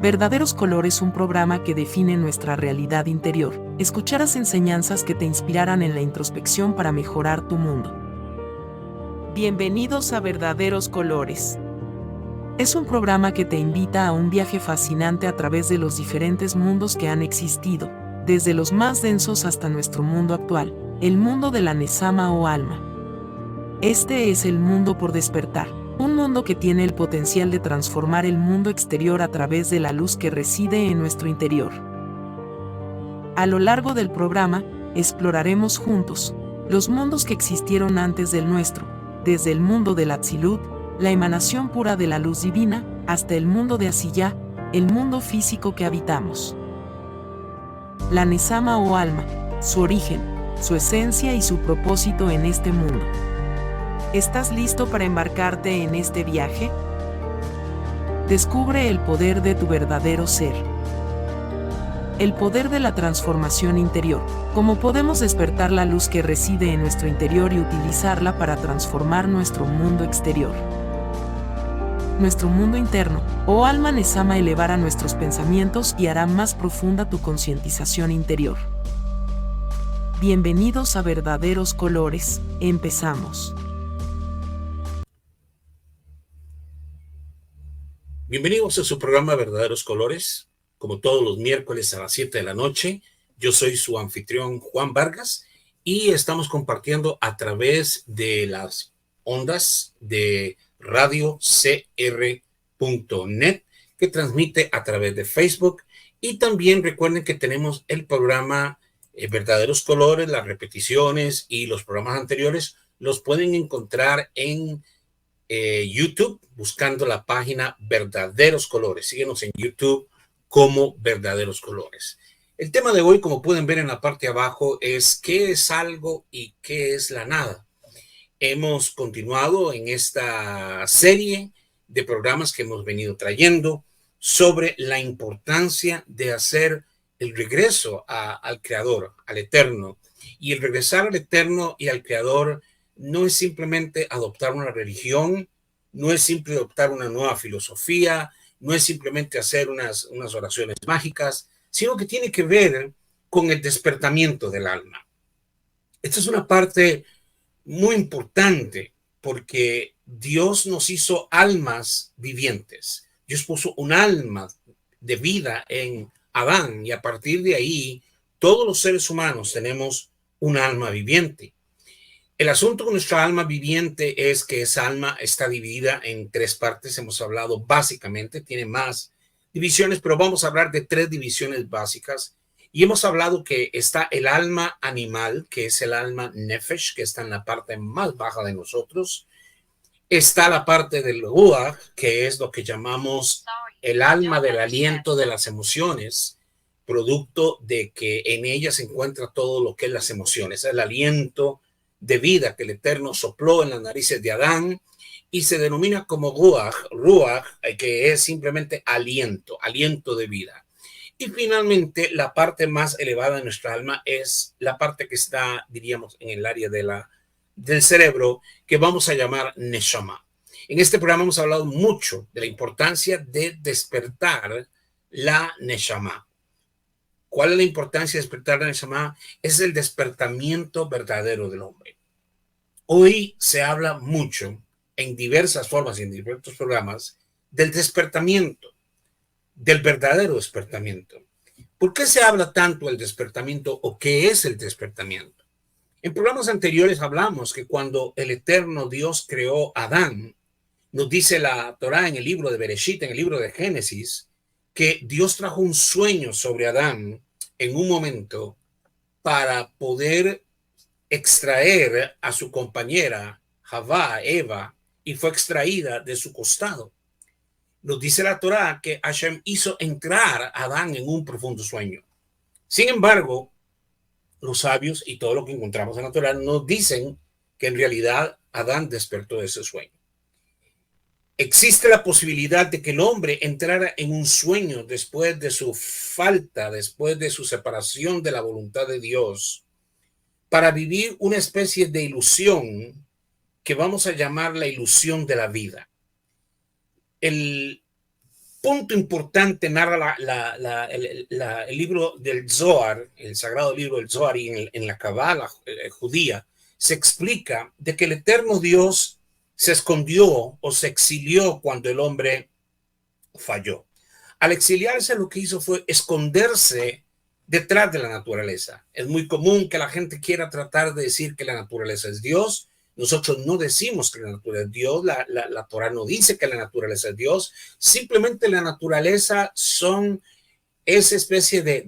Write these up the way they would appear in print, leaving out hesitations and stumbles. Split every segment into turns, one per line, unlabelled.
Verdaderos Colores, un programa que define nuestra realidad interior. Escucharás enseñanzas que te inspirarán en la introspección para mejorar tu mundo. Bienvenidos a Verdaderos Colores. Es un programa que te invita a un viaje fascinante a través de los diferentes mundos que han existido, desde los más densos hasta nuestro mundo actual, el mundo de la Neshama o alma. Este es el mundo por despertar. Un mundo que tiene el potencial de transformar el mundo exterior a través de la luz que reside en nuestro interior. A lo largo del programa, exploraremos juntos los mundos que existieron antes del nuestro, desde el mundo del Atzilut, la emanación pura de la luz divina, hasta el mundo de Asiyah, el mundo físico que habitamos. La Neshama o alma, su origen, su esencia y su propósito en este mundo. ¿Estás listo para embarcarte en este viaje? Descubre el poder de tu verdadero ser. El poder de la transformación interior. Cómo podemos despertar la luz que reside en nuestro interior y utilizarla para transformar nuestro mundo exterior. Nuestro mundo interno, o alma Neshama, elevará nuestros pensamientos y hará más profunda tu concientización interior. Bienvenidos a Verdaderos Colores, empezamos.
Bienvenidos a su programa Verdaderos Colores, como todos los miércoles a las 7 de la noche. Yo soy su anfitrión Juan Vargas y estamos compartiendo a través de las ondas de radio cr.net que transmite a través de Facebook. Y también recuerden que tenemos el programa Verdaderos Colores, las repeticiones y los programas anteriores los pueden encontrar en YouTube, buscando la página Verdaderos Colores. Síguenos en YouTube como Verdaderos Colores. El tema de hoy, como pueden ver en la parte de abajo, es ¿qué es algo y qué es la nada? Hemos continuado en esta serie de programas que hemos venido trayendo sobre la importancia de hacer el regreso al Creador, al Eterno. Y el regresar al Eterno y al Creador no es simplemente adoptar una religión, no es simple adoptar una nueva filosofía, no es simplemente hacer unas oraciones mágicas, sino que tiene que ver con el despertamiento del alma. Esta es una parte muy importante porque Dios nos hizo almas vivientes. Dios puso un alma de vida en Adán y a partir de ahí todos los seres humanos tenemos un alma viviente. El asunto con nuestra alma viviente es que esa alma está dividida en tres partes. Hemos hablado básicamente, tiene más divisiones, pero vamos a hablar de tres divisiones básicas. Y hemos hablado que está el alma animal, que es el alma nefesh, que está en la parte más baja de nosotros. Está la parte del ruach, que es lo que llamamos el alma del aliento de las emociones, producto de que en ella se encuentra todo lo que es las emociones, el aliento de vida que el Eterno sopló en las narices de Adán y se denomina como ruach, que es simplemente aliento, aliento de vida. Y finalmente, la parte más elevada de nuestra alma es la parte que está, diríamos, en el área del cerebro, que vamos a llamar Neshama. En este programa hemos hablado mucho de la importancia de despertar la Neshama. ¿Cuál es la importancia de despertar la Neshama? Es el despertamiento verdadero del hombre. Hoy se habla mucho, en diversas formas y en diversos programas, del despertamiento, del verdadero despertamiento. ¿Por qué se habla tanto del despertamiento o qué es el despertamiento? En programas anteriores hablamos que cuando el eterno Dios creó a Adán, nos dice la Torá en el libro de Bereshit, en el libro de Génesis, que Dios trajo un sueño sobre Adán en un momento para poder extraer a su compañera Javá, Eva, y fue extraída de su costado. Nos dice la Torá que Hashem hizo entrar a Adán en un profundo sueño. Sin embargo, los sabios y todo lo que encontramos en la Torá nos dicen que en realidad Adán despertó de ese sueño. Existe la posibilidad de que el hombre entrara en un sueño después de su falta, después de su separación de la voluntad de Dios, para vivir una especie de ilusión que vamos a llamar la ilusión de la vida. El punto importante narra el libro del Zohar, el sagrado libro del Zohar, y en la Kabbalah judía se explica de que el eterno Dios se escondió o se exilió cuando el hombre falló. Al exiliarse, lo que hizo fue esconderse detrás de la naturaleza. Es muy común que la gente quiera tratar de decir que la naturaleza es Dios. Nosotros no decimos que la naturaleza es Dios, la Torah no dice que la naturaleza es Dios, simplemente la naturaleza son esa especie de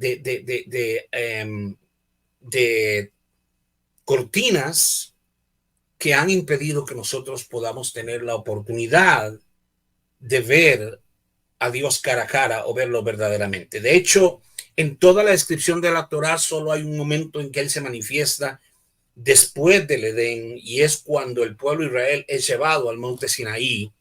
cortinas que han impedido que nosotros podamos tener la oportunidad de ver a Dios cara a cara o verlo verdaderamente. De hecho, en toda la descripción de la Torah solo hay un momento en que Él se manifiesta después del Edén, y es cuando el pueblo de Israel es llevado al monte Sinaí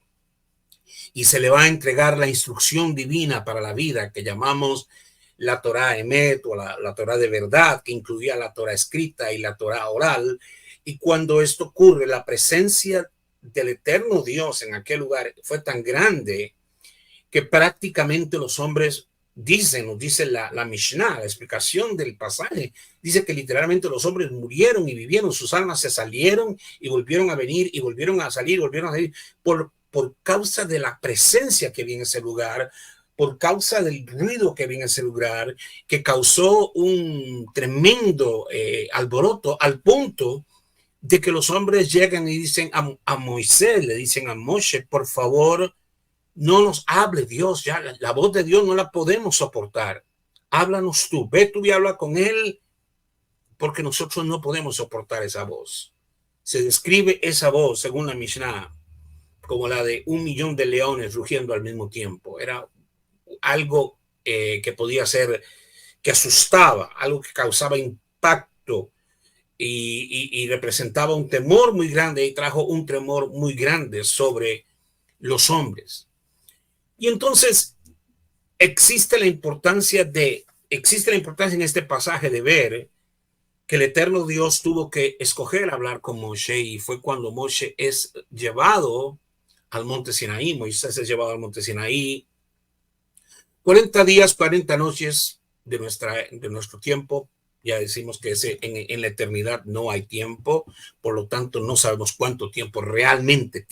y se le va a entregar la instrucción divina para la vida que llamamos la Torah Emet o la Torah de verdad, que incluía la Torah escrita y la Torah oral. Y cuando esto ocurre, la presencia del eterno Dios en aquel lugar fue tan grande que prácticamente los hombres nos dice la Mishnah, la explicación del pasaje, dice que literalmente los hombres murieron y vivieron, sus almas se salieron y volvieron a venir y volvieron a salir por causa de la presencia que había en ese lugar, por causa del ruido que había en ese lugar, que causó un tremendo alboroto, al punto de que los hombres llegan y dicen a Moisés, le dicen a Moshe, por favor, no nos hable Dios, ya la voz de Dios no la podemos soportar. Háblanos tú, ve tú y habla con él, porque nosotros no podemos soportar esa voz. Se describe esa voz, según la Mishnah, como la de 1.000.000 de leones rugiendo al mismo tiempo. Era algo que podía ser, que asustaba, algo que causaba impacto y representaba un temor muy grande y trajo un temor muy grande sobre los hombres. Y entonces existe la importancia en este pasaje de ver que el eterno Dios tuvo que escoger hablar con Moshe, y fue cuando Moshe es llevado al monte Sinaí. Moisés es llevado al monte Sinaí 40 días, 40 noches de nuestro tiempo. Ya decimos que en la eternidad no hay tiempo, por lo tanto no sabemos cuánto tiempo realmente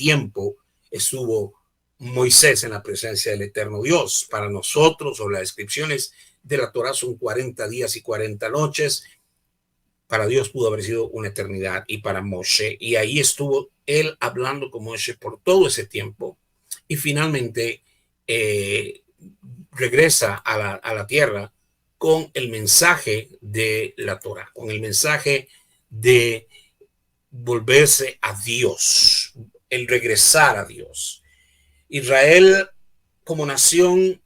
estuvo Moisés en la presencia del eterno Dios. Para nosotros, o las descripciones de la Torah, son 40 días y 40 noches. Para Dios pudo haber sido una eternidad, y para Moshe, y ahí estuvo él hablando con Moshe por todo ese tiempo, y finalmente regresa a la tierra con el mensaje de la Torah, con el mensaje de volverse a Dios, el regresar a Dios. Israel como nación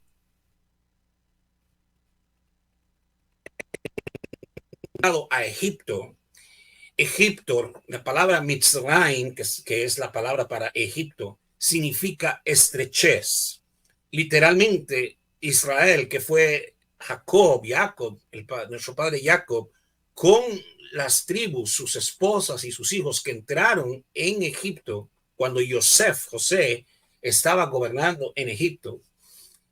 a Egipto. La palabra Mitzrayim, que es la palabra para Egipto, significa estrechez. Literalmente, Israel, que fue Jacob, nuestro padre Jacob, con las tribus, sus esposas y sus hijos que entraron en Egipto cuando José estaba gobernando en Egipto,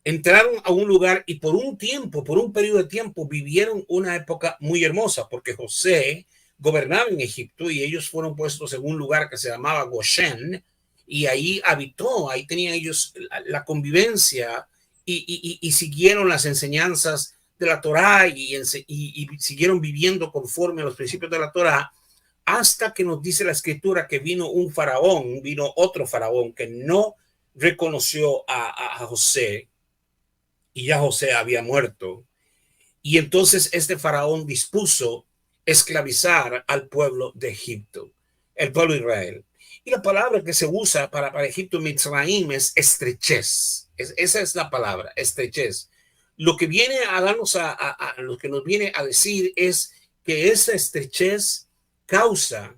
entraron a un lugar y por un periodo de tiempo, vivieron una época muy hermosa, porque José gobernaba en Egipto y ellos fueron puestos en un lugar que se llamaba Goshen, y ahí ahí tenían ellos la convivencia y siguieron las enseñanzas de la Torah y siguieron viviendo conforme a los principios de la Torah, hasta que nos dice la escritura que vino otro faraón que no reconoció a José, y ya José había muerto. Y entonces este faraón dispuso esclavizar al pueblo de Egipto, el pueblo de Israel. Y la palabra que se usa para Egipto, Mitzrayim, es estrechez. Esa es la palabra, estrechez. Lo que viene a darnos lo que nos viene a decir es que esa estrechez causa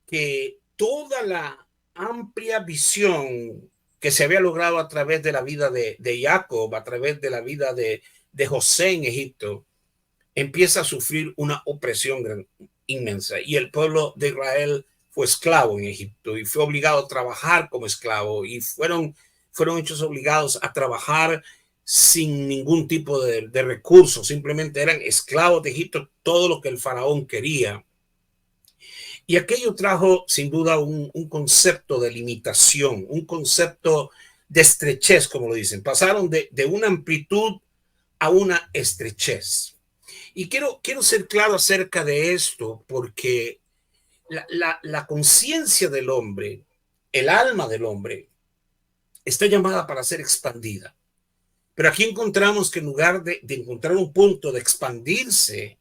que toda la amplia visión que se había logrado a través de la vida de Jacob, a través de la vida de José en Egipto, empieza a sufrir una opresión inmensa. Y el pueblo de Israel fue esclavo en Egipto y fue obligado a trabajar como esclavo, y fueron fueron hechos obligados a trabajar sin ningún tipo de recursos, simplemente eran esclavos de Egipto, todo lo que el faraón quería. Y aquello trajo sin duda un concepto de limitación, un concepto de estrechez, como lo dicen. Pasaron de una amplitud a una estrechez. Y quiero ser claro acerca de esto porque la conciencia del hombre, el alma del hombre, está llamada para ser expandida. Pero aquí encontramos que en lugar de encontrar un punto de expandirse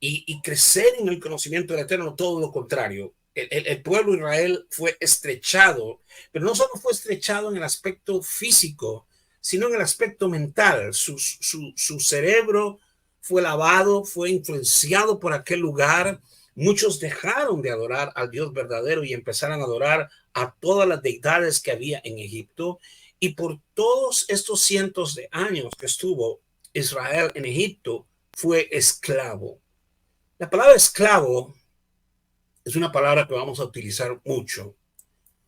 y crecer en el conocimiento del Eterno, todo lo contrario. El pueblo de Israel fue estrechado, pero no solo fue estrechado en el aspecto físico, sino en el aspecto mental. Su cerebro fue lavado, fue influenciado por aquel lugar. Muchos dejaron de adorar al Dios verdadero y empezaron a adorar a todas las deidades que había en Egipto. Y por todos estos cientos de años que estuvo Israel en Egipto, fue esclavo. La palabra esclavo es una palabra que vamos a utilizar mucho,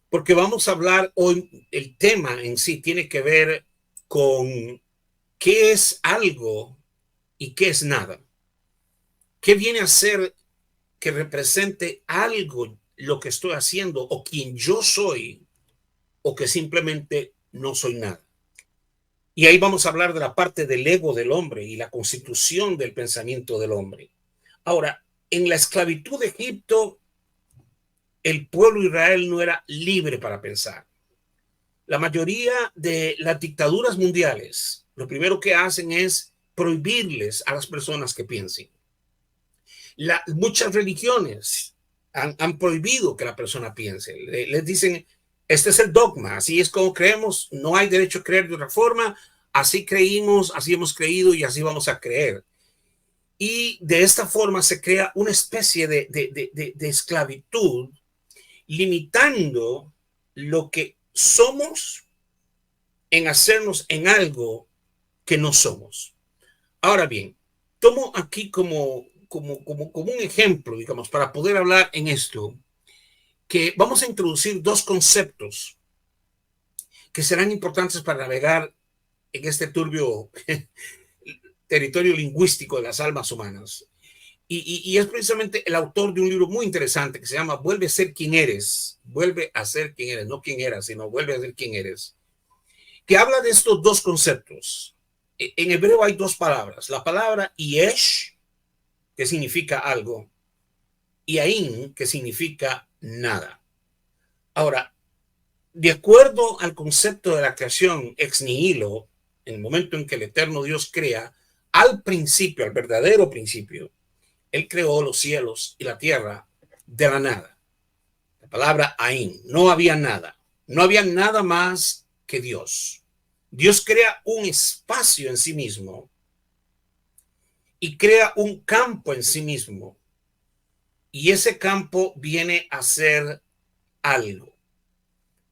porque vamos a hablar hoy, el tema en sí tiene que ver con qué es algo y qué es nada. ¿Qué viene a ser que represente algo, lo que estoy haciendo, o quien yo soy, o que simplemente no soy nada? Y ahí vamos a hablar de la parte del ego del hombre y la constitución del pensamiento del hombre. Ahora, en la esclavitud de Egipto, el pueblo de Israel no era libre para pensar. La mayoría de las dictaduras mundiales, lo primero que hacen es prohibirles a las personas que piensen. Muchas religiones han prohibido que la persona piense. Les dicen, este es el dogma, así es como creemos, no hay derecho a creer de otra forma, así creímos, así hemos creído y así vamos a creer. Y de esta forma se crea una especie de esclavitud, limitando lo que somos en hacernos en algo que no somos. Ahora bien, tomo aquí como un ejemplo, digamos, para poder hablar en esto, que vamos a introducir dos conceptos que serán importantes para navegar en este turbio territorio lingüístico de las almas humanas. Y es precisamente el autor de un libro muy interesante que se llama Vuelve a ser quien eres. Vuelve a ser quien eres, no quien eras, sino vuelve a ser quien eres. Que habla de estos dos conceptos. En hebreo hay dos palabras. La palabra yesh, que significa algo, y ain, que significa nada. Ahora, de acuerdo al concepto de la creación ex nihilo, en el momento en que el eterno Dios crea, al principio, al verdadero principio, Él creó los cielos y la tierra de la nada. La palabra ain, no había nada. No había nada más que Dios. Dios crea un espacio en sí mismo y crea un campo en sí mismo. Y ese campo viene a ser algo.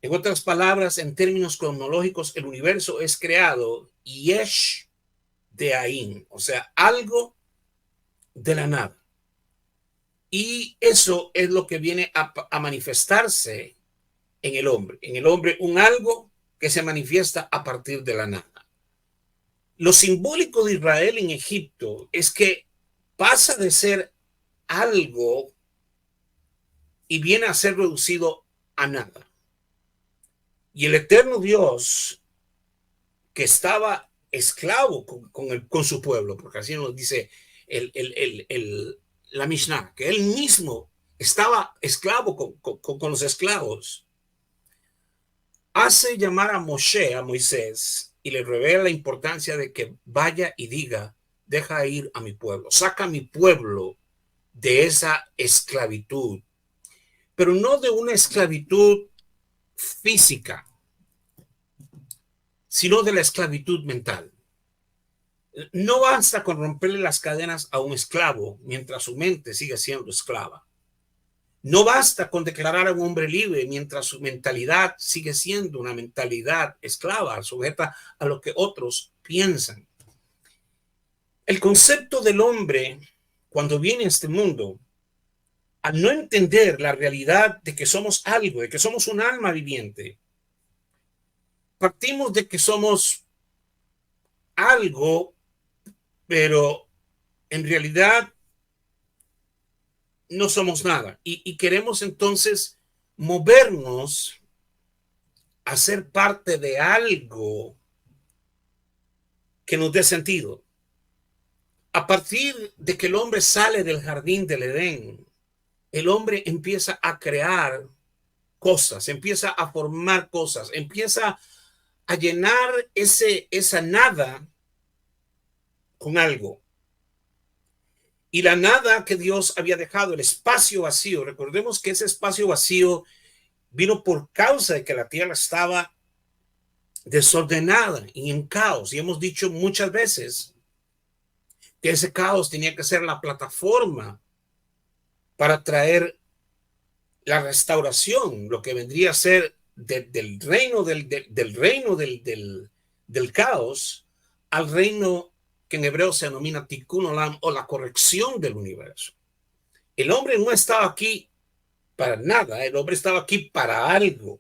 En otras palabras, en términos cronológicos, el universo es creado yesh de ain, o sea, algo de la nada. Y eso es lo que viene a manifestarse en el hombre. En el hombre, un algo que se manifiesta a partir de la nada. Lo simbólico de Israel en Egipto es que pasa de ser algo y viene a ser reducido a nada. Y el eterno Dios, que estaba esclavo con su pueblo, porque así nos dice la Mishnah, que él mismo estaba esclavo con los esclavos, hace llamar a Moshe, a Moisés, y le revela la importancia de que vaya y diga, deja ir a mi pueblo, saca a mi pueblo de esa esclavitud, pero no de una esclavitud física, sino de la esclavitud mental. No basta con romperle las cadenas a un esclavo mientras su mente sigue siendo esclava. No basta con declarar a un hombre libre mientras su mentalidad sigue siendo una mentalidad esclava, sujeta a lo que otros piensan. El concepto del hombre, cuando viene a este mundo, al no entender la realidad de que somos algo, de que somos un alma viviente, partimos de que somos algo, pero en realidad no somos nada. Y queremos entonces movernos a ser parte de algo que nos dé sentido. A partir de que el hombre sale del jardín del Edén, el hombre empieza a crear cosas, empieza a formar cosas, empieza a llenar esa nada con algo. Y la nada que Dios había dejado, el espacio vacío, recordemos que ese espacio vacío vino por causa de que la tierra estaba desordenada y en caos. Y hemos dicho muchas veces que ese caos tenía que ser la plataforma para traer la restauración, lo que vendría a ser del reino del caos al reino que en hebreo se denomina tikkun olam, o la corrección del universo. El hombre no estaba aquí para nada, el hombre estaba aquí para algo.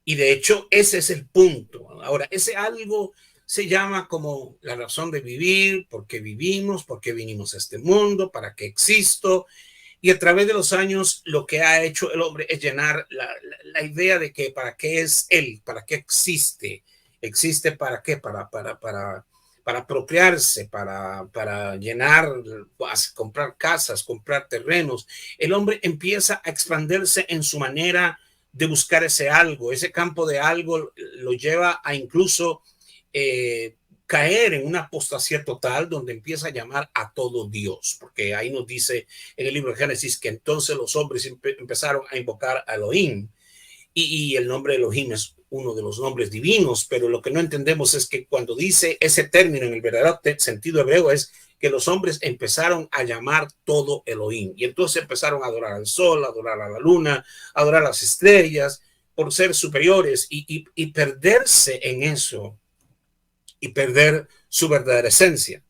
Y de hecho ese es el punto. Ahora, ese algo se llama como la razón de vivir, por qué vivimos, por qué vinimos a este mundo, para qué existo. Y a través de los años lo que ha hecho el hombre es llenar la idea de que para qué es él, para qué existe. ¿Existe para qué? Para procrearse, para llenar, comprar casas, comprar terrenos. El hombre empieza a expandirse en su manera de buscar ese algo. Ese campo de algo lo lleva a incluso caer en una apostasía total, donde empieza a llamar a todo Dios, porque ahí nos dice en el libro de Génesis que entonces los hombres empezaron a invocar a Elohim, y el nombre de Elohim es uno de los nombres divinos, pero lo que no entendemos es que cuando dice ese término en el verdadero sentido hebreo es que los hombres empezaron a llamar todo Elohim, y entonces empezaron a adorar al sol, a adorar a la luna, a adorar a las estrellas por ser superiores, y perderse en eso y perder su verdadera esencia.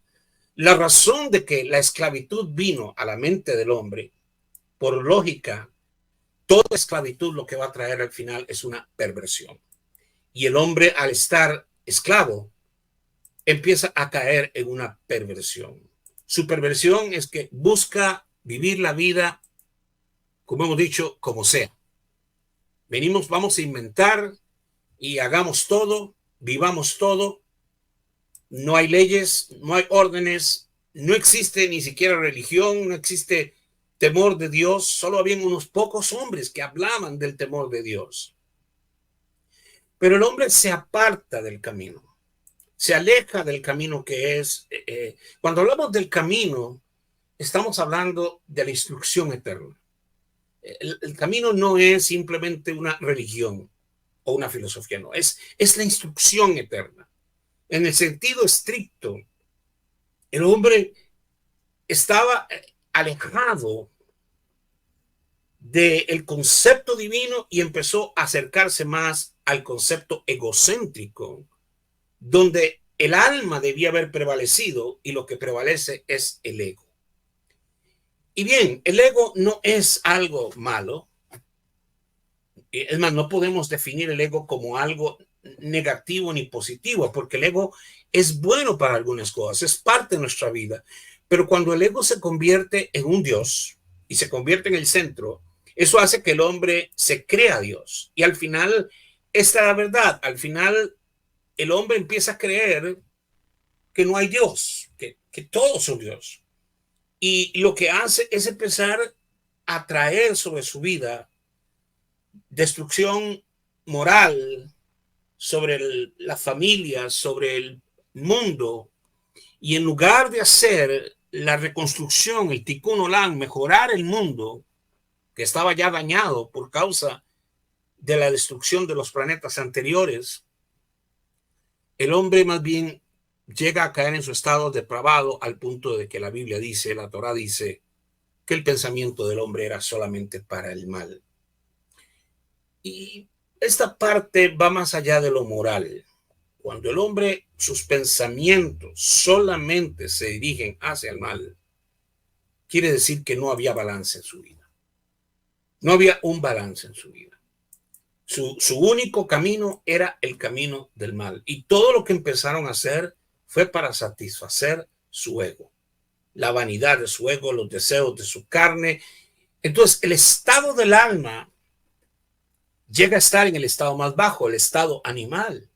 La razón de que la esclavitud vino a la mente del hombre, por lógica, toda esclavitud lo que va a traer al final es una perversión. Y el hombre, al estar esclavo, empieza a caer en una perversión. Su perversión es que busca vivir la vida, como hemos dicho, como sea. Vamos a inventar y hagamos todo, vivamos todo. No hay leyes, no hay órdenes, no existe ni siquiera religión, no existe temor de Dios. Solo habían unos pocos hombres que hablaban del temor de Dios. Pero el hombre se aparta del camino, se aleja del camino que es. Cuando hablamos del camino, estamos hablando de la instrucción eterna. El camino no es simplemente una religión o una filosofía, no, es la instrucción eterna. En el sentido estricto, el hombre estaba alejado del concepto divino y empezó a acercarse más al concepto egocéntrico, donde el alma debía haber prevalecido y lo que prevalece es el ego. Y bien, el ego no es algo malo. Es más, no podemos definir el ego como algo negativo ni positivo, porque el ego es bueno para algunas cosas, es parte de nuestra vida. Pero cuando el ego se convierte en un Dios y se convierte en el centro, eso hace que el hombre se crea Dios. Y al final, esta es la verdad. Al final, el hombre empieza a creer que no hay Dios, que todos son Dios. Y lo que hace es empezar a traer sobre su vida destrucción moral, sobre la familia, sobre el mundo. Y en lugar de hacer la reconstrucción, el tikkun olam, mejorar el mundo que estaba ya dañado por causa de la destrucción de los planetas anteriores, el hombre más bien llega a caer en su estado depravado, al punto de que la Biblia dice, la Torá dice, que el pensamiento del hombre era solamente para el mal. Y esta parte va más allá de lo moral. Cuando el hombre, sus pensamientos solamente se dirigen hacia el mal, quiere decir que no había balance en su vida. No había un balance en su vida. Su único camino era el camino del mal. Y todo lo que empezaron a hacer fue para satisfacer su ego, la vanidad de su ego, los deseos de su carne. Entonces, el estado del alma llega a estar en el estado más bajo, el estado animal.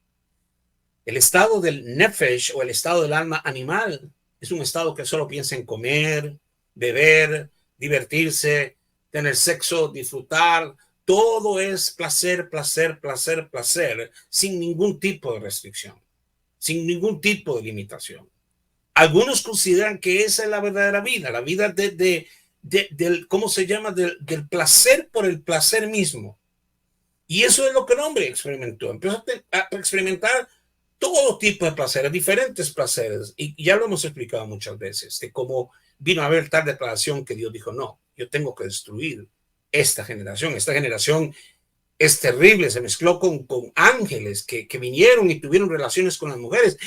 El estado del nefesh o el estado del alma animal es un estado que solo piensa en comer, beber, divertirse, tener sexo, disfrutar. Todo es placer, placer, placer, placer, sin ningún tipo de restricción, sin ningún tipo de limitación. Algunos consideran que esa es la verdadera vida, la vida del, ¿cómo se llama? Del placer por el placer mismo. Y eso es lo que el hombre experimentó. Empezó a experimentar todo tipo de placeres, diferentes placeres. Y ya lo hemos explicado muchas veces, de cómo vino a haber tal declaración que Dios dijo, no, yo tengo que destruir esta generación. Esta generación es terrible, se mezcló con ángeles que vinieron y tuvieron relaciones con las mujeres.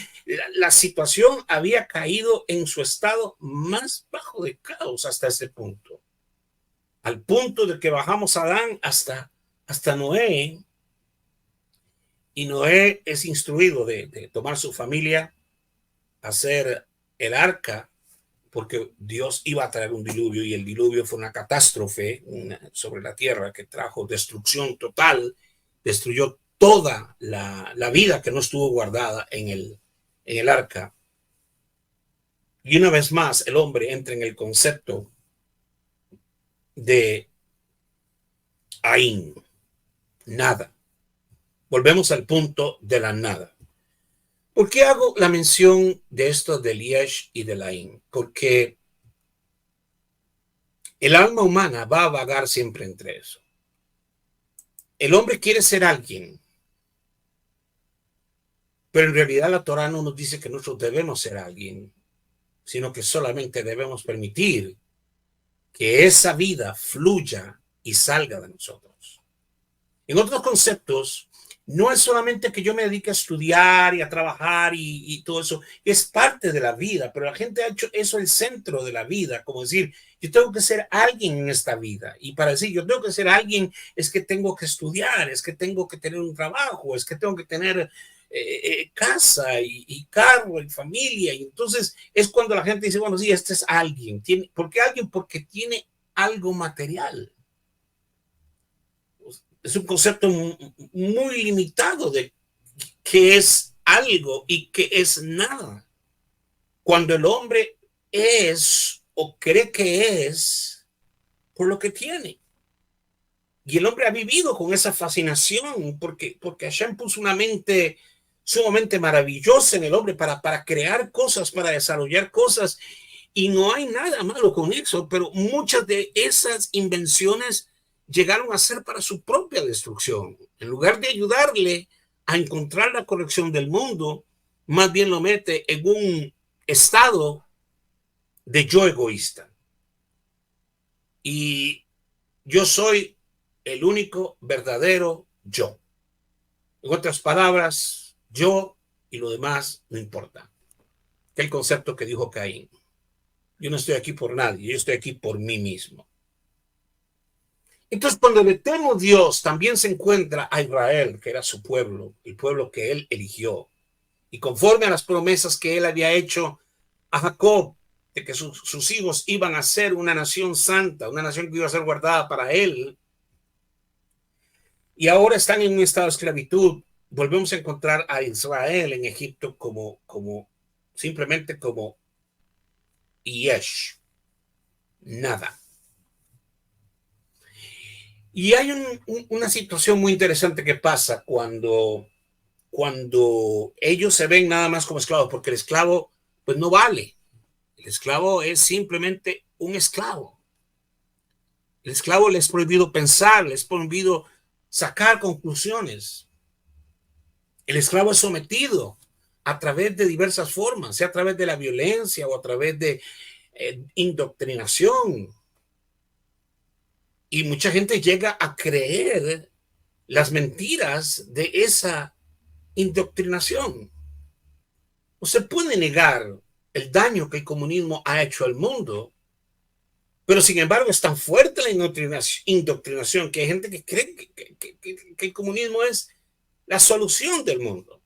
La situación había caído en su estado más bajo de caos hasta ese punto. Al punto de que bajamos a Adán hasta Noé, y Noé es instruido de tomar su familia, hacer el arca, porque Dios iba a traer un diluvio, y el diluvio fue una catástrofe sobre la tierra que trajo destrucción total, destruyó toda la vida que no estuvo guardada en el arca. Y una vez más el hombre entra en el concepto de Ain, nada. Volvemos al punto de la nada. ¿Por qué hago la mención de esto del Yesh y del Ain? Porque el alma humana va a vagar siempre entre eso. El hombre quiere ser alguien, pero en realidad la Torah no nos dice que nosotros debemos ser alguien, sino que solamente debemos permitir que esa vida fluya y salga de nosotros. En otros conceptos, no es solamente que yo me dedique a estudiar y a trabajar y todo eso, es parte de la vida, pero la gente ha hecho eso el centro de la vida, como decir, yo tengo que ser alguien en esta vida, y para decir yo tengo que ser alguien es que tengo que estudiar, es que tengo que tener un trabajo, es que tengo que tener casa y carro y familia, y entonces es cuando la gente dice, bueno, sí, este es alguien. ¿Por qué alguien? Porque tiene algo material. Es un concepto muy limitado de qué es algo y qué es nada. Cuando el hombre es o cree que es por lo que tiene. Y el hombre ha vivido con esa fascinación porque Hashem puso una mente sumamente maravillosa en el hombre para crear cosas, para desarrollar cosas. Y no hay nada malo con eso, pero muchas de esas invenciones llegaron a ser para su propia destrucción. En lugar de ayudarle a encontrar la corrección del mundo, más bien lo mete en un estado de yo egoísta. Y yo soy el único verdadero yo. En otras palabras, yo y lo demás no importa. Que el concepto que dijo Caín. Yo no estoy aquí por nadie, yo estoy aquí por mí mismo. Entonces, cuando el eterno Dios también se encuentra a Israel, que era su pueblo, el pueblo que él eligió, y conforme a las promesas que él había hecho a Jacob, de que sus hijos iban a ser una nación santa, una nación que iba a ser guardada para él, y ahora están en un estado de esclavitud, volvemos a encontrar a Israel en Egipto simplemente como Yesh, nada. Y hay una situación muy interesante que pasa cuando ellos se ven nada más como esclavos, porque el esclavo pues no vale. El esclavo es simplemente un esclavo. El esclavo le es prohibido pensar, le es prohibido sacar conclusiones. El esclavo es sometido a través de diversas formas, sea a través de la violencia o a través de indoctrinación. Y mucha gente llega a creer las mentiras de esa indoctrinación. No se puede negar el daño que el comunismo ha hecho al mundo, Pero sin embargo es tan fuerte la indoctrinación que hay gente que cree que el comunismo es la solución del mundo.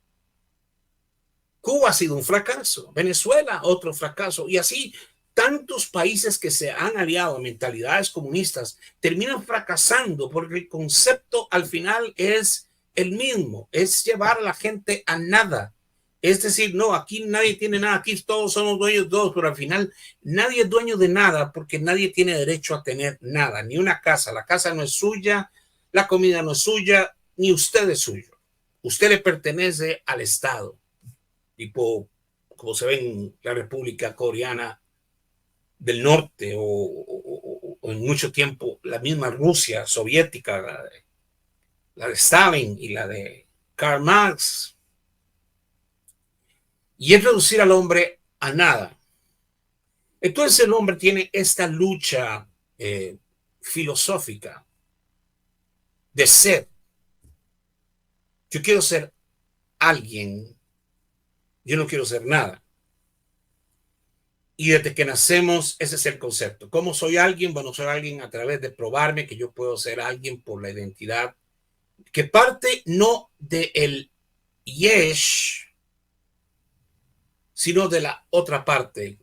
Cuba ha sido un fracaso, Venezuela otro fracaso, y así tantos países que se han aliado a mentalidades comunistas terminan fracasando porque el concepto al final es el mismo, es llevar a la gente a nada. Es decir, no, aquí nadie tiene nada, aquí todos somos dueños de todos, pero al final nadie es dueño de nada porque nadie tiene derecho a tener nada, ni una casa. La casa no es suya, la comida no es suya, ni usted es suyo. Usted le pertenece al Estado, tipo como se ve en la República Coreana del Norte o en mucho tiempo la misma Rusia soviética, la de Stalin y la de Karl Marx. Y es reducir al hombre a nada. Entonces el hombre tiene esta lucha filosófica de ser. Yo quiero ser alguien, yo no quiero ser nada. Y desde que nacemos, ese es el concepto. ¿Cómo soy alguien? Bueno, soy alguien a través de probarme que yo puedo ser alguien por la identidad que parte no del yesh, sino de la otra parte,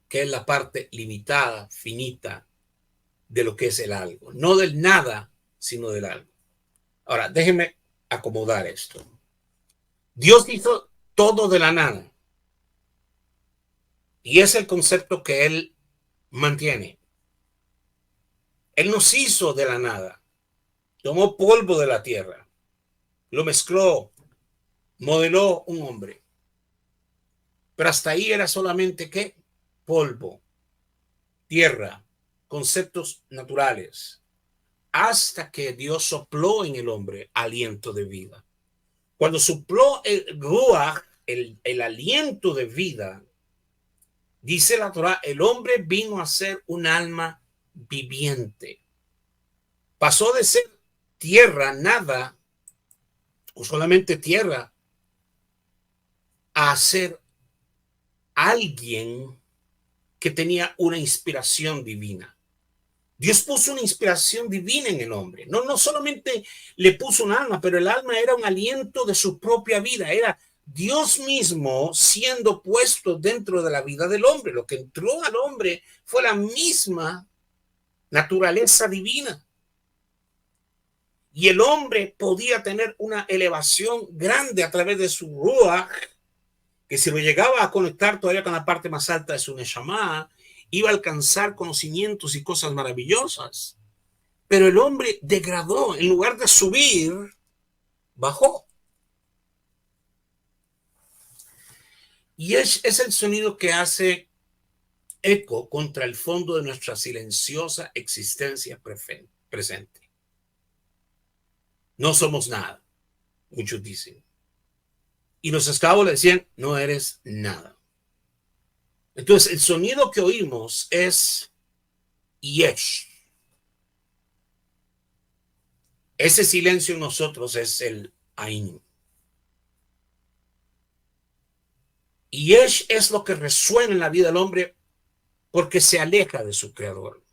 que es la parte limitada, finita, de lo que es el algo. No del nada, sino del algo. Ahora, déjenme acomodar esto. Dios hizo todo de la nada. Y es el concepto que Él mantiene. Él nos hizo de la nada. Tomó polvo de la tierra, lo mezcló, modeló un hombre. Pero hasta ahí era solamente ¿qué? Polvo, tierra, conceptos naturales. Hasta que Dios sopló en el hombre aliento de vida. Cuando sopló el ruach, el aliento de vida, dice la Torá, el hombre vino a ser un alma viviente. Pasó de ser tierra, nada, o solamente tierra, a ser alguien que tenía una inspiración divina. Dios puso una inspiración divina en el hombre. No solamente le puso un alma, pero el alma era un aliento de su propia vida. Era Dios mismo siendo puesto dentro de la vida del hombre. Lo que entró al hombre fue la misma naturaleza divina. Y el hombre podía tener una elevación grande a través de su ruach, que si lo llegaba a conectar todavía con la parte más alta de su neshama, iba a alcanzar conocimientos y cosas maravillosas. Pero el hombre degradó, en lugar de subir, bajó. Y es el sonido que hace eco contra el fondo de nuestra silenciosa existencia presente. No somos nada, muchos dicen. Y los esclavos le decían, no eres nada. Entonces el sonido que oímos es yesh. Ese silencio en nosotros es el ain. Y yesh es lo que resuena en la vida del hombre porque se aleja de su creador.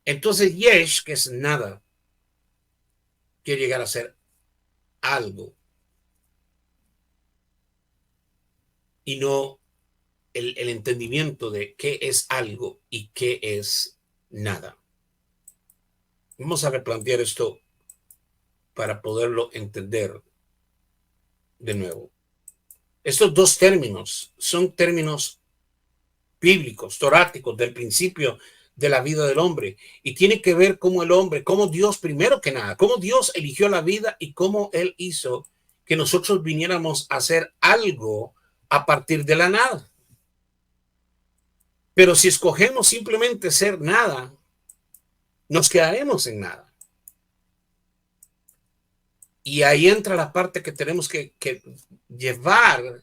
Entonces yesh, que es nada, quiere llegar a ser algo. Y no el entendimiento de qué es algo y qué es nada. Vamos a replantear esto para poderlo entender de nuevo. Estos dos términos son términos bíblicos, toráticos, del principio de la vida del hombre, y tiene que ver cómo el hombre, cómo Dios, primero que nada, cómo Dios eligió la vida y cómo Él hizo que nosotros viniéramos a hacer algo a partir de la nada. Pero si escogemos simplemente ser nada, nos quedaremos en nada. Y ahí entra la parte que tenemos que llevar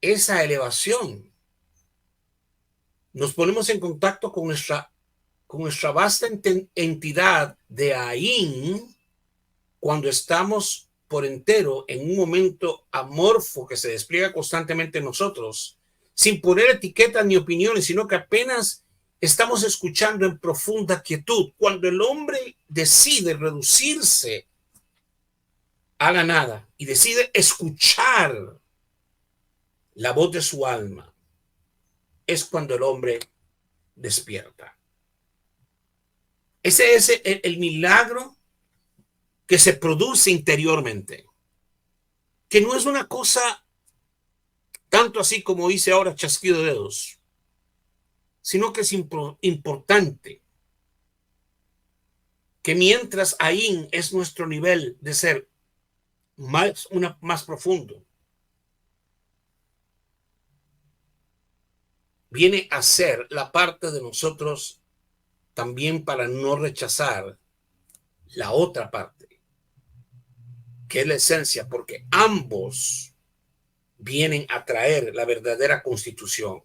esa elevación. Nos ponemos en contacto con nuestra vasta entidad de Ain cuando estamos por entero en un momento amorfo que se despliega constantemente en nosotros, sin poner etiquetas ni opiniones, sino que apenas estamos escuchando en profunda quietud. Cuando el hombre decide reducirse a la nada y decide escuchar la voz de su alma, es cuando el hombre despierta. Ese es el milagro que se produce interiormente, que no es una cosa tanto así como dice ahora chasquido de dedos, sino que es importante que mientras ahí es nuestro nivel de ser más profundo, viene a ser la parte de nosotros también para no rechazar la otra parte, que es la esencia, porque ambos vienen a traer la verdadera constitución.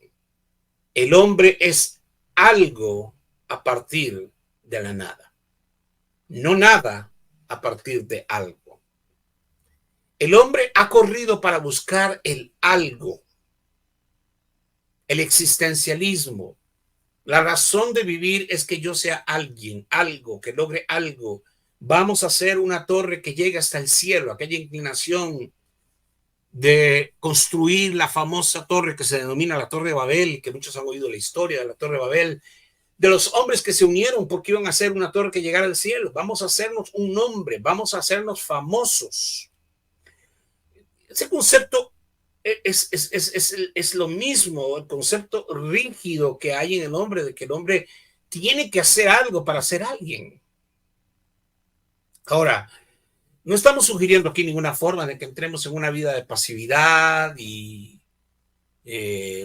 El hombre es algo a partir de la nada, no nada a partir de algo. El hombre ha corrido para buscar el algo, el existencialismo. La razón de vivir es que yo sea alguien, algo, que logre algo. Vamos a hacer una torre que llegue hasta el cielo, aquella inclinación de construir la famosa torre que se denomina la Torre de Babel, que muchos han oído la historia de la Torre de Babel, de los hombres que se unieron porque iban a hacer una torre que llegara al cielo. Vamos a hacernos un nombre, vamos a hacernos famosos. Ese concepto es lo mismo, el concepto rígido que hay en el hombre, de que el hombre tiene que hacer algo para ser alguien. Ahora, no estamos sugiriendo aquí ninguna forma de que entremos en una vida de pasividad y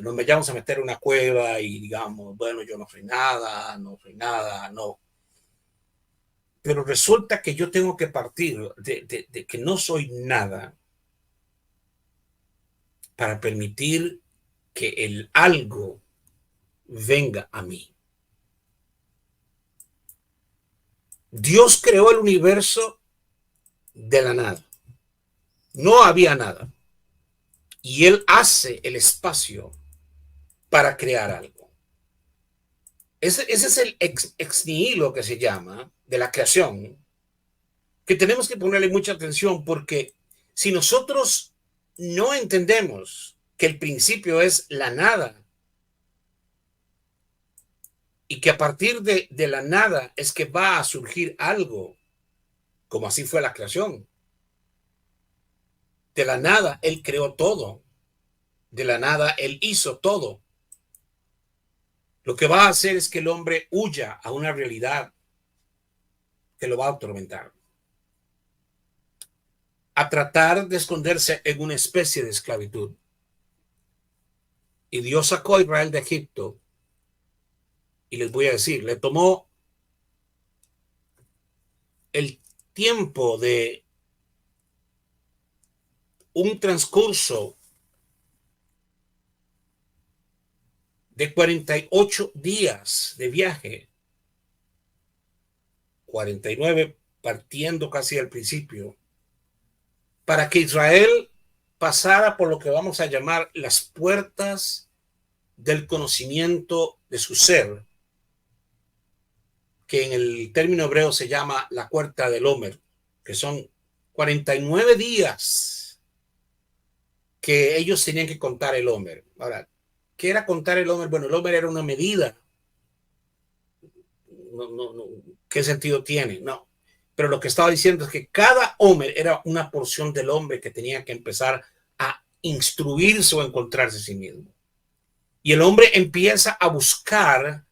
nos vayamos a meter en una cueva y digamos, bueno, yo no soy nada, no. Pero resulta que yo tengo que partir de que no soy nada para permitir que el algo venga a mí. Dios creó el universo de la nada. No había nada. Y Él hace el espacio para crear algo. Ese es el ex nihilo que se llama de la creación, que tenemos que ponerle mucha atención, porque si nosotros no entendemos que el principio es la nada y que a partir de la nada es que va a surgir algo, como así fue la creación. De la nada Él creó todo. De la nada Él hizo todo. Lo que va a hacer es que el hombre huya a una realidad que lo va a atormentar, a tratar de esconderse en una especie de esclavitud. Y Dios sacó a Israel de Egipto, y les voy a decir, le tomó el tiempo de un transcurso de 48 días de viaje, 49 partiendo casi al principio, para que Israel pasara por lo que vamos a llamar las puertas del conocimiento de su ser, que en el término hebreo se llama la puerta del Omer, que son 49 días que ellos tenían que contar el Omer. Ahora, ¿qué era contar el Omer? Bueno, el Omer era una medida. No, ¿qué sentido tiene? No. Pero lo que estaba diciendo es que cada Omer era una porción del hombre que tenía que empezar a instruirse o encontrarse a sí mismo. Y el hombre empieza a buscar,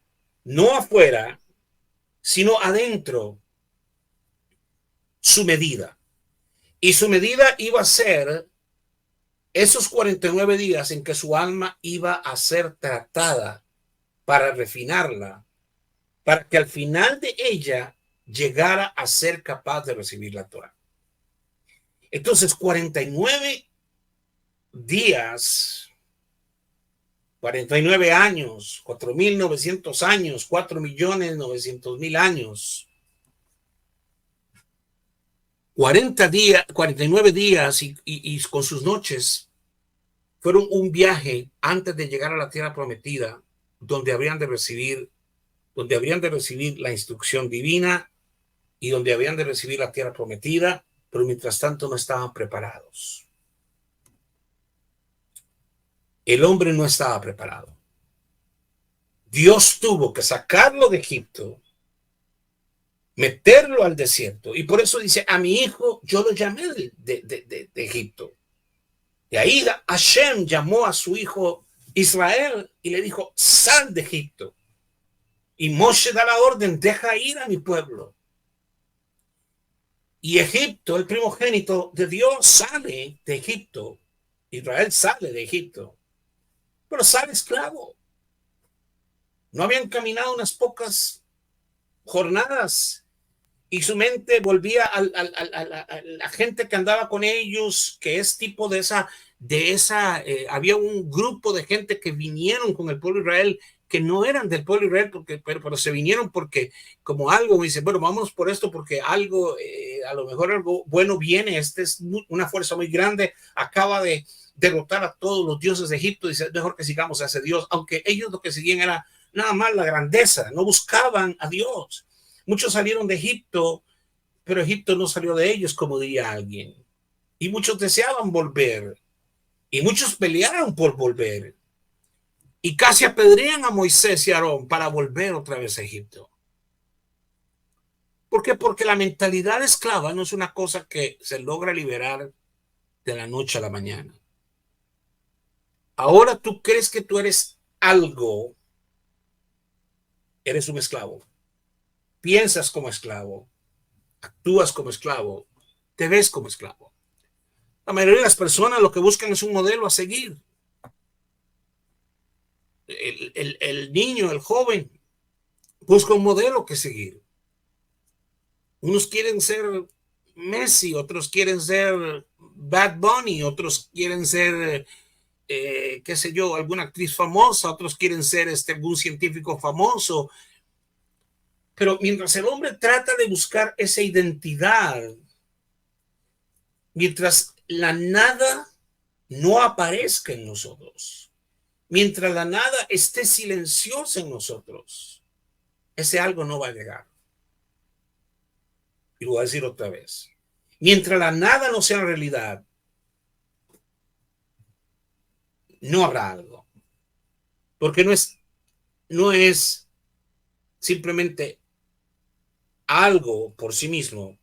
no afuera, sino adentro, su medida. Y su medida iba a ser esos 49 días en que su alma iba a ser tratada para refinarla, para que al final de ella llegara a ser capaz de recibir la Torah. Entonces, 49 días, 49 años, 4.900 años, 4.900.000 años, 49 días y con sus noches fueron un viaje antes de llegar a la tierra prometida, donde habrían de recibir donde habrían de recibir la instrucción divina y donde habían de recibir la tierra prometida, pero mientras tanto no estaban preparados. El hombre no estaba preparado. Dios tuvo que sacarlo de Egipto, meterlo al desierto, y por eso dice, a mi hijo yo lo llamé de Egipto. Y ahí Hashem llamó a su hijo Israel y le dijo, sal de Egipto. Y Moshe da la orden, deja ir a mi pueblo. Y Egipto, el primogénito de Dios, sale de Egipto. Israel sale de Egipto, pero sale esclavo. No habían caminado unas pocas jornadas y su mente volvía a la gente que andaba con ellos, que es tipo de esa, había un grupo de gente que vinieron con el pueblo de Israel, que no eran del pueblo de Israel, pero se vinieron porque como algo, me dice, bueno, vamos por esto porque algo, a lo mejor algo bueno viene, es una fuerza muy grande, acaba de derrotar a todos los dioses de Egipto, dice, mejor que sigamos a ese Dios, aunque ellos lo que seguían era nada más la grandeza, no buscaban a Dios. Muchos salieron de Egipto, pero Egipto no salió de ellos, como diría alguien. Y muchos deseaban volver, y muchos pelearon por volver. Y casi apedrean a Moisés y a Aarón para volver otra vez a Egipto. ¿Por qué? Porque la mentalidad esclava no es una cosa que se logra liberar de la noche a la mañana. Ahora tú crees que tú eres algo, eres un esclavo. Piensas como esclavo, actúas como esclavo, te ves como esclavo. La mayoría de las personas lo que buscan es un modelo a seguir. El niño, el joven, busca un modelo que seguir. Unos quieren ser Messi, otros quieren ser Bad Bunny, otros quieren ser, qué sé yo, alguna actriz famosa, otros quieren ser algún científico famoso. Pero mientras el hombre trata de buscar esa identidad, mientras la nada no aparezca en nosotros, mientras la nada esté silenciosa en nosotros, ese algo no va a llegar. Y lo voy a decir otra vez. Mientras la nada no sea realidad, no habrá algo. Porque no es simplemente algo por sí mismo,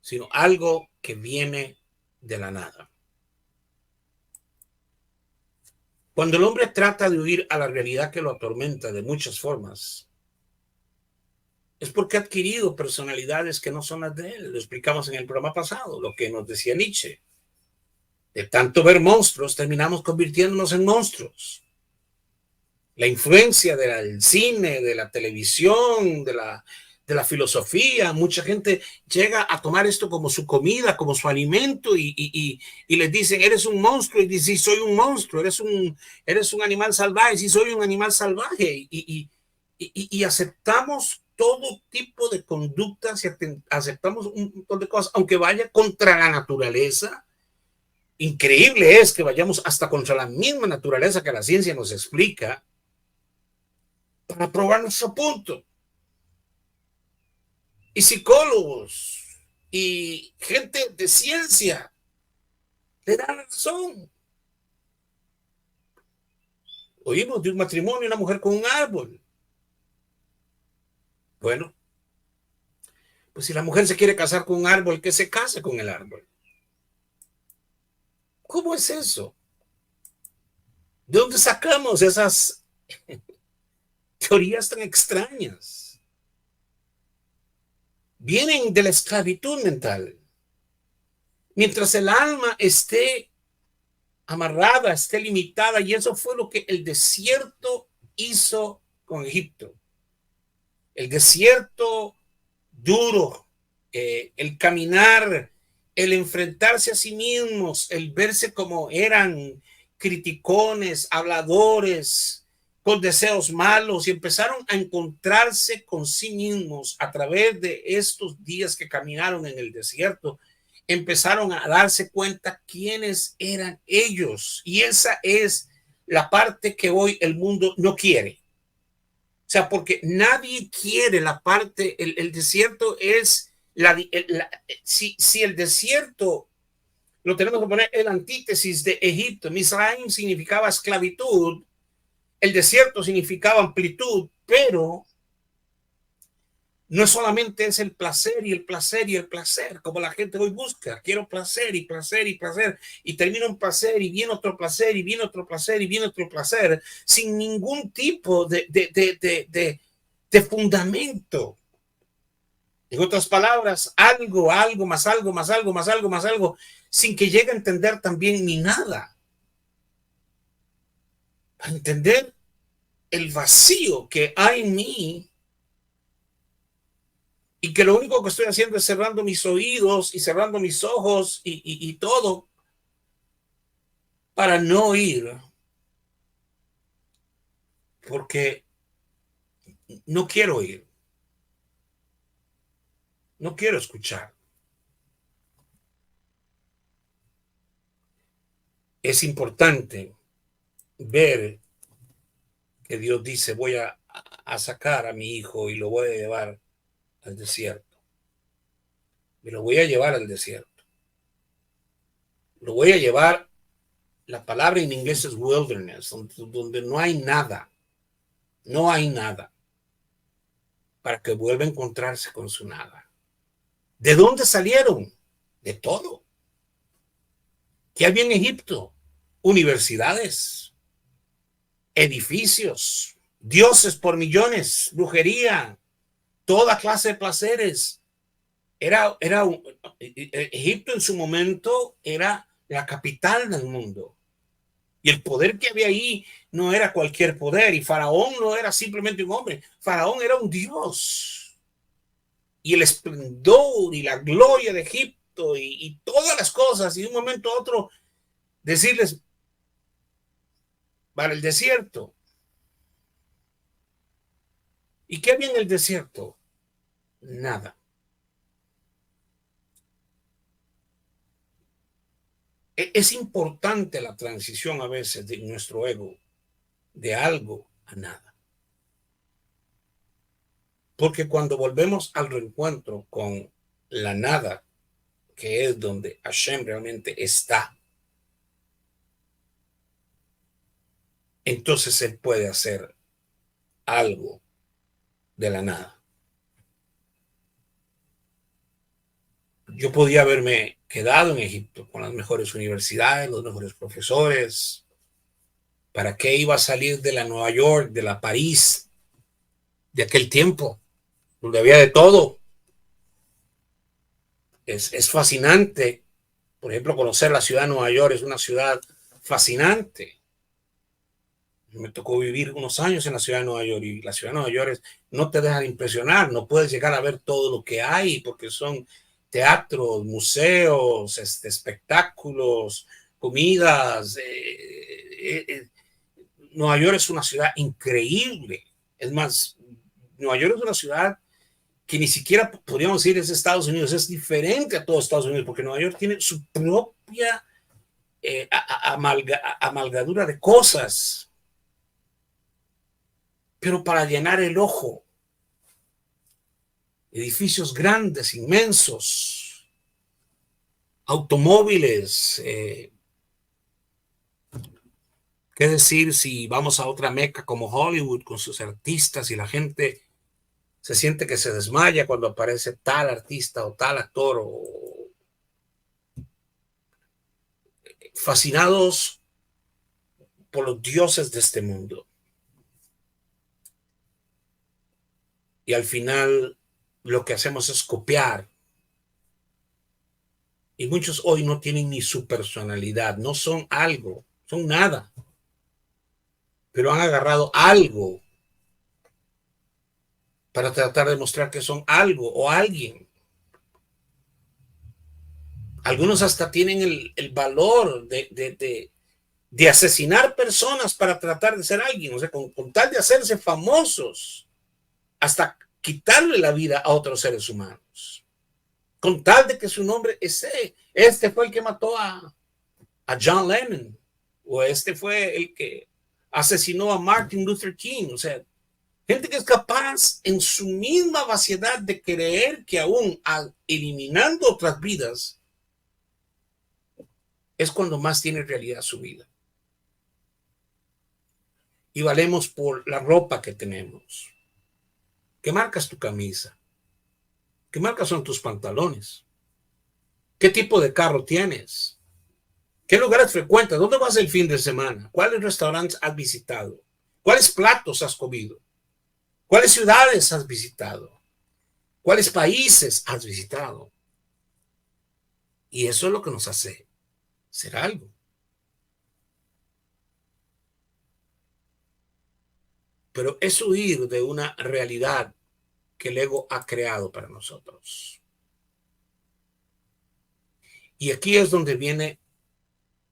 sino algo que viene de la nada. Cuando el hombre trata de huir a la realidad que lo atormenta de muchas formas, es porque ha adquirido personalidades que no son las de él. Lo explicamos en el programa pasado, lo que nos decía Nietzsche. De tanto ver monstruos, terminamos convirtiéndonos en monstruos. La influencia del cine, de la televisión, de la filosofía, mucha gente llega a tomar esto como su comida, como su alimento y les dicen, eres un monstruo, y dicen, sí, soy un monstruo, eres un animal salvaje, sí, soy un animal salvaje, y aceptamos todo tipo de conductas y aceptamos un montón de cosas, aunque vaya contra la naturaleza. Increíble es que vayamos hasta contra la misma naturaleza que la ciencia nos explica para probar nuestro punto. Y psicólogos y gente de ciencia le dan razón. Oímos de un matrimonio, una mujer con un árbol. Bueno, pues si la mujer se quiere casar con un árbol, que se case con el árbol. ¿Cómo es eso? ¿De dónde sacamos esas teorías tan extrañas? Vienen de la esclavitud mental. Mientras el alma esté amarrada, esté limitada, y eso fue lo que el desierto hizo con Egipto. El desierto duro, el caminar, el enfrentarse a sí mismos, el verse como eran criticones, habladores, con deseos malos, y empezaron a encontrarse con sí mismos a través de estos días que caminaron en el desierto. Empezaron a darse cuenta quiénes eran ellos, y esa es la parte que hoy el mundo no quiere. O sea, porque nadie quiere la parte, el desierto es, si el desierto lo tenemos que poner el antítesis de Egipto. Misraim significaba esclavitud, el desierto significaba amplitud, pero no solamente es el placer y el placer y el placer, como la gente hoy busca. Quiero placer y placer y placer, y termina un placer y viene otro placer y viene otro placer y viene otro placer, sin ningún tipo de fundamento. En otras palabras, algo, algo, más algo, más algo, más algo, más algo, sin que llegue a entender también ni nada. A entender el vacío que hay en mí y que lo único que estoy haciendo es cerrando mis oídos y cerrando mis ojos y todo para no oír, porque no quiero oír, no quiero escuchar. Es importante ver que Dios dice, voy a sacar a mi hijo y lo voy a llevar al desierto. Me lo voy a llevar al desierto. Lo voy a llevar, la palabra en inglés es wilderness, donde no hay nada, no hay nada, para que vuelva a encontrarse con su nada. ¿De dónde salieron? De todo. ¿Qué había en Egipto? Universidades, edificios, dioses por millones, brujería, toda clase de placeres. Egipto en su momento era la capital del mundo. Y el poder que había ahí no era cualquier poder. Y Faraón no era simplemente un hombre. Faraón era un dios. Y el esplendor y la gloria de Egipto y todas las cosas. Y de un momento a otro decirles, para el desierto. ¿Y qué había en el desierto? Nada. Es importante la transición a veces de nuestro ego de algo a nada. Porque cuando volvemos al reencuentro con la nada, que es donde Hashem realmente está, entonces Él puede hacer algo de la nada. Yo podía haberme quedado en Egipto con las mejores universidades, los mejores profesores. ¿Para qué iba a salir de la Nueva York, de la París, de aquel tiempo, donde había de todo? Es fascinante, por ejemplo, conocer la ciudad de Nueva York, es una ciudad fascinante. Me tocó vivir unos años en la ciudad de Nueva York y la ciudad de Nueva York no te deja de impresionar, no puedes llegar a ver todo lo que hay porque son teatros, museos, espectáculos, comidas. Nueva York es una ciudad increíble. Es más, Nueva York es una ciudad que ni siquiera podríamos decir es Estados Unidos, es diferente a todos Estados Unidos porque Nueva York tiene su propia amalgadura de cosas, pero para llenar el ojo. Edificios grandes, inmensos, automóviles. ¿Qué decir si vamos a otra meca como Hollywood con sus artistas y la gente se siente que se desmaya cuando aparece tal artista o tal actor? Fascinados por los dioses de este mundo. Y al final lo que hacemos es copiar. Y muchos hoy no tienen ni su personalidad, no son algo, son nada. Pero han agarrado algo para tratar de mostrar que son algo o alguien. Algunos hasta tienen el valor de asesinar personas para tratar de ser alguien, o sea, con tal de hacerse famosos, hasta quitarle la vida a otros seres humanos, con tal de que su nombre este fue el que mató a John Lennon, o este fue el que asesinó a Martin Luther King, o sea, Gente que es capaz en su misma vaciedad de creer que aún eliminando otras vidas es cuando más tiene realidad su vida. Y valemos por la ropa que tenemos. ¿Qué marca es tu camisa? ¿Qué marcas son tus pantalones? ¿Qué tipo de carro tienes? ¿Qué lugares frecuentas? ¿Dónde vas el fin de semana? ¿Cuáles restaurantes has visitado? ¿Cuáles platos has comido? ¿Cuáles ciudades has visitado? ¿Cuáles países has visitado? Y eso es lo que nos hace ser algo. Pero es huir de una realidad que el ego ha creado para nosotros. Y aquí es donde viene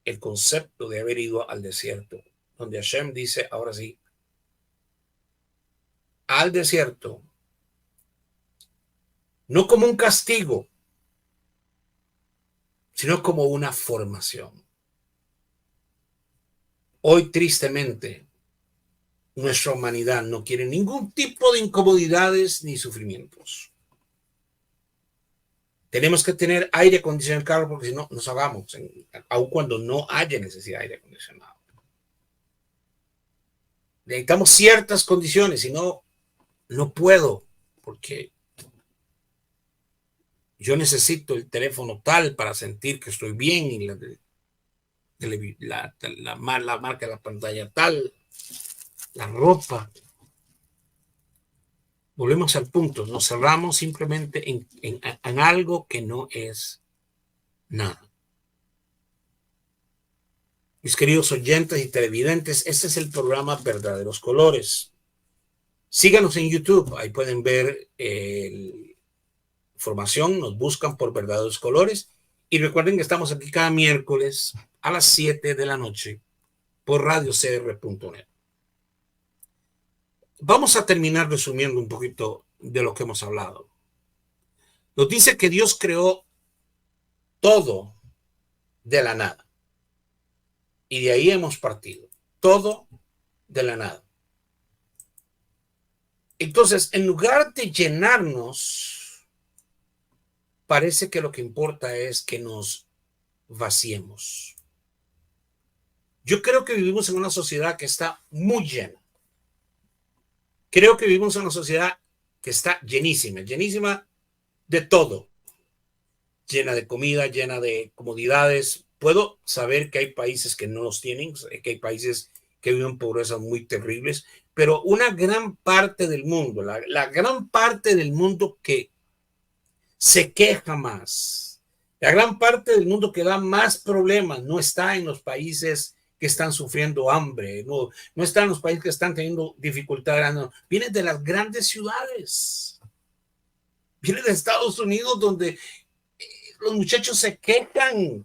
el concepto de haber ido al desierto, donde Hashem dice, ahora sí, al desierto, no como un castigo, sino como una formación. Hoy, tristemente, nuestra humanidad no quiere ningún tipo de incomodidades ni sufrimientos. Tenemos que tener aire acondicionado en el carro porque si no nos ahogamos, aun cuando no haya necesidad de aire acondicionado. Necesitamos ciertas condiciones, si no, no puedo, porque yo necesito el teléfono tal para sentir que estoy bien y la marca de la pantalla tal, la ropa. Volvemos al punto, nos cerramos simplemente en algo que no es nada. Mis queridos oyentes y televidentes, este es el programa Verdaderos Colores. Síganos en YouTube, ahí pueden ver información, nos buscan por Verdaderos Colores y recuerden que estamos aquí cada miércoles a las 7 de la noche por radiocr.net. Vamos a terminar resumiendo un poquito de lo que hemos hablado. Nos dice que Dios creó todo de la nada. Y de ahí hemos partido. Todo de la nada. Entonces, en lugar de llenarnos, parece que lo que importa es que nos vaciemos. Yo creo que vivimos en una sociedad que está muy llena. Creo que vivimos en una sociedad que está llenísima, llenísima de todo. Llena de comida, llena de comodidades. Puedo saber que hay países que no los tienen, que hay países que viven pobrezas muy terribles, pero una gran parte del mundo, la gran parte del mundo que se queja más, la gran parte del mundo que da más problemas, no está en los países que están sufriendo hambre, no está en los países que están teniendo dificultades, no, viene de las grandes ciudades, viene de Estados Unidos donde los muchachos se quejan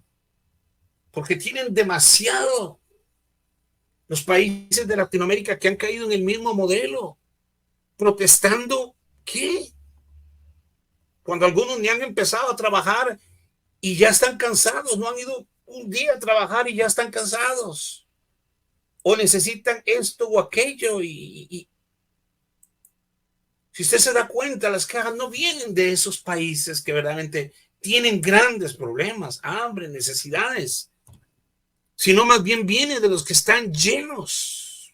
porque tienen demasiado. Los países de Latinoamérica que han caído en el mismo modelo, protestando, ¿qué? Cuando algunos ni han empezado a trabajar y ya están cansados, no han ido un día a trabajar y ya están cansados. O necesitan esto o aquello y si usted se da cuenta, las quejas no vienen de esos países que verdaderamente tienen grandes problemas, hambre, necesidades, sino más bien viene de los que están llenos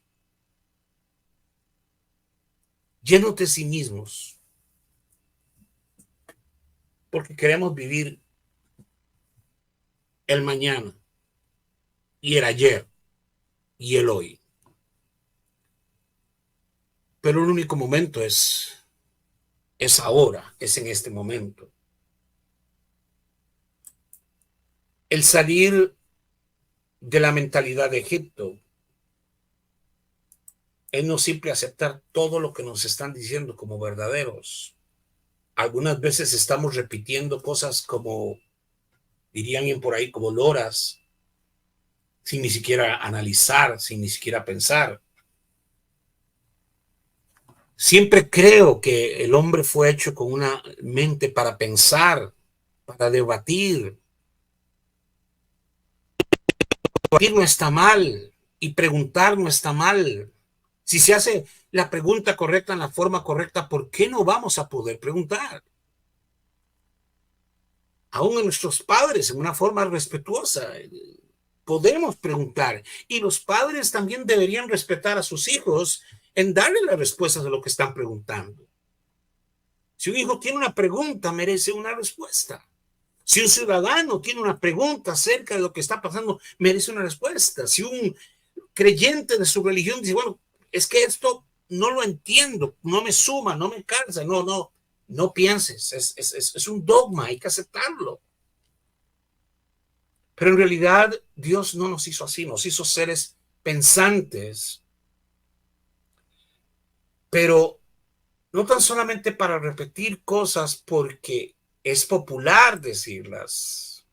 de sí mismos, porque queremos vivir el mañana y el ayer y el hoy. Pero el único momento es ahora, es en este momento. El salir de la mentalidad de Egipto es no simple aceptar todo lo que nos están diciendo como verdaderos. Algunas veces estamos repitiendo cosas como, dirían por ahí, como loras, sin ni siquiera analizar, sin ni siquiera pensar. Siempre creo que el hombre fue hecho con una mente para pensar, para debatir. Debatir no está mal y preguntar no está mal. Si se hace la pregunta correcta en la forma correcta, ¿por qué no vamos a poder preguntar? Aún a nuestros padres, en una forma respetuosa, podemos preguntar. Y los padres también deberían respetar a sus hijos en darle las respuestas de lo que están preguntando. Si un hijo tiene una pregunta, merece una respuesta. Si un ciudadano tiene una pregunta acerca de lo que está pasando, merece una respuesta. Si un creyente de su religión dice, bueno, es que esto no lo entiendo, no me suma, no me calza, no pienses, es un dogma, hay que aceptarlo. Pero en realidad Dios no nos hizo así, nos hizo seres pensantes, pero no tan solamente para repetir cosas porque es popular decirlas,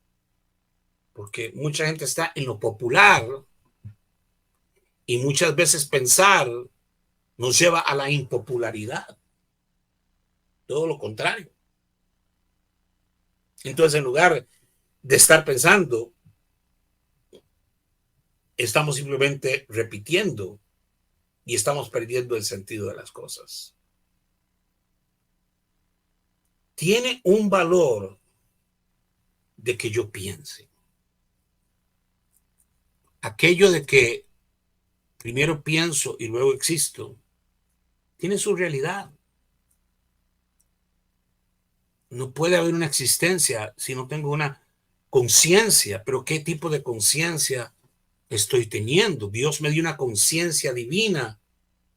porque mucha gente está en lo popular y muchas veces pensar nos lleva a la impopularidad, todo lo contrario. Entonces, en lugar de estar pensando, estamos simplemente repitiendo y estamos perdiendo el sentido de las cosas. Tiene un valor de que yo piense. Aquello de que primero pienso y luego existo, tiene su realidad. No puede haber una existencia si no tengo una conciencia, pero ¿qué tipo de conciencia estoy teniendo? Dios me dio una conciencia divina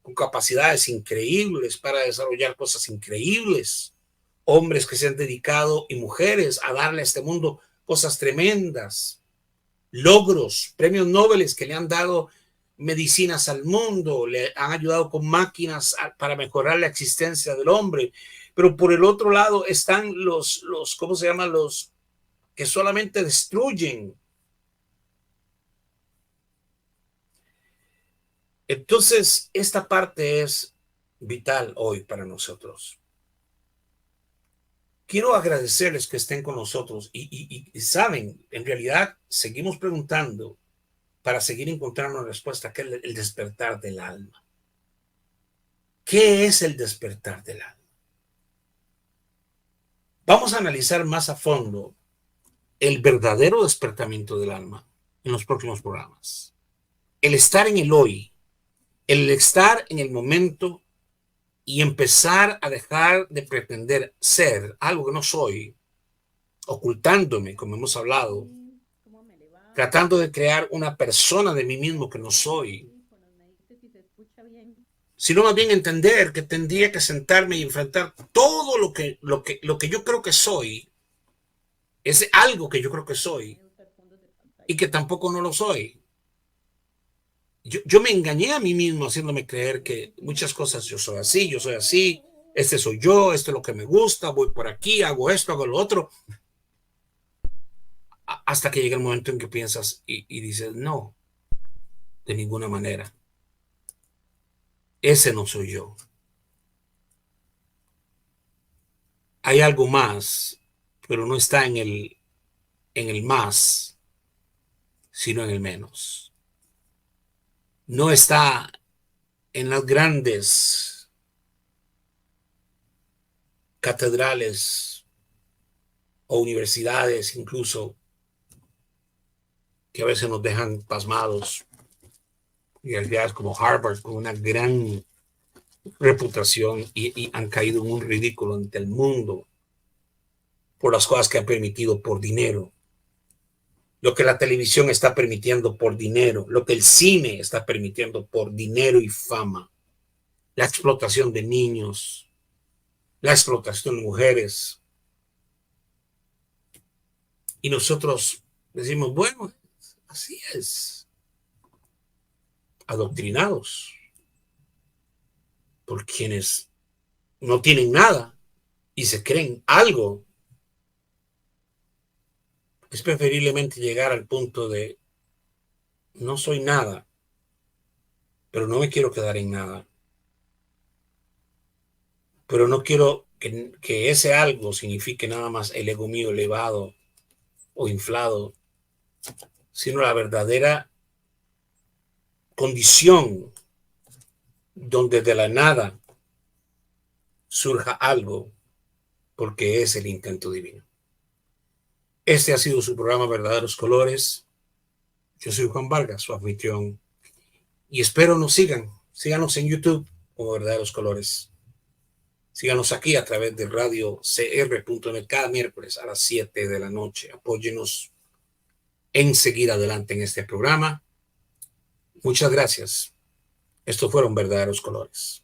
con capacidades increíbles para desarrollar cosas increíbles. Hombres que se han dedicado y mujeres a darle a este mundo cosas tremendas, logros, premios Nobel que le han dado medicinas al mundo, le han ayudado con máquinas para mejorar la existencia del hombre. Pero por el otro lado están los ¿cómo se llaman? Los que solamente destruyen. Entonces, esta parte es vital hoy para nosotros. Quiero agradecerles que estén con nosotros y saben, en realidad seguimos preguntando para seguir encontrando una respuesta, que es el despertar del alma. ¿Qué es el despertar del alma? Vamos a analizar más a fondo el verdadero despertamiento del alma en los próximos programas. El estar en el hoy, el estar en el momento y empezar a dejar de pretender ser algo que no soy, ocultándome, como hemos hablado, tratando de crear una persona de mí mismo que no soy, sino más bien entender que tendría que sentarme y enfrentar todo lo que yo creo que soy, es algo que yo creo que soy y que tampoco no lo soy. Yo me engañé a mí mismo haciéndome creer que muchas cosas yo soy así, este soy yo, esto es lo que me gusta, voy por aquí, hago esto, hago lo otro, hasta que llega el momento en que piensas y dices, no, de ninguna manera, ese no soy yo. Hay algo más, pero no está en el más, sino en el menos. No está en las grandes catedrales o universidades incluso, que a veces nos dejan pasmados, y realidades como Harvard, con una gran reputación y han caído en un ridículo ante el mundo por las cosas que han permitido por dinero, lo que la televisión está permitiendo por dinero, lo que el cine está permitiendo por dinero y fama, la explotación de niños, la explotación de mujeres. Y nosotros decimos, bueno, así es, adoctrinados por quienes no tienen nada y se creen algo. Es preferiblemente llegar al punto de no soy nada, pero no me quiero quedar en nada. Pero no quiero que ese algo signifique nada más el ego mío elevado o inflado, sino la verdadera condición donde de la nada surja algo, porque es el intento divino. Este ha sido su programa Verdaderos Colores. Yo soy Juan Vargas, su anfitrión, y espero nos síganos en YouTube como Verdaderos Colores. Síganos aquí a través de radio cr.net cada miércoles a las 7 de la noche. Apóyenos en seguir adelante en este programa. Muchas gracias. Estos fueron Verdaderos Colores.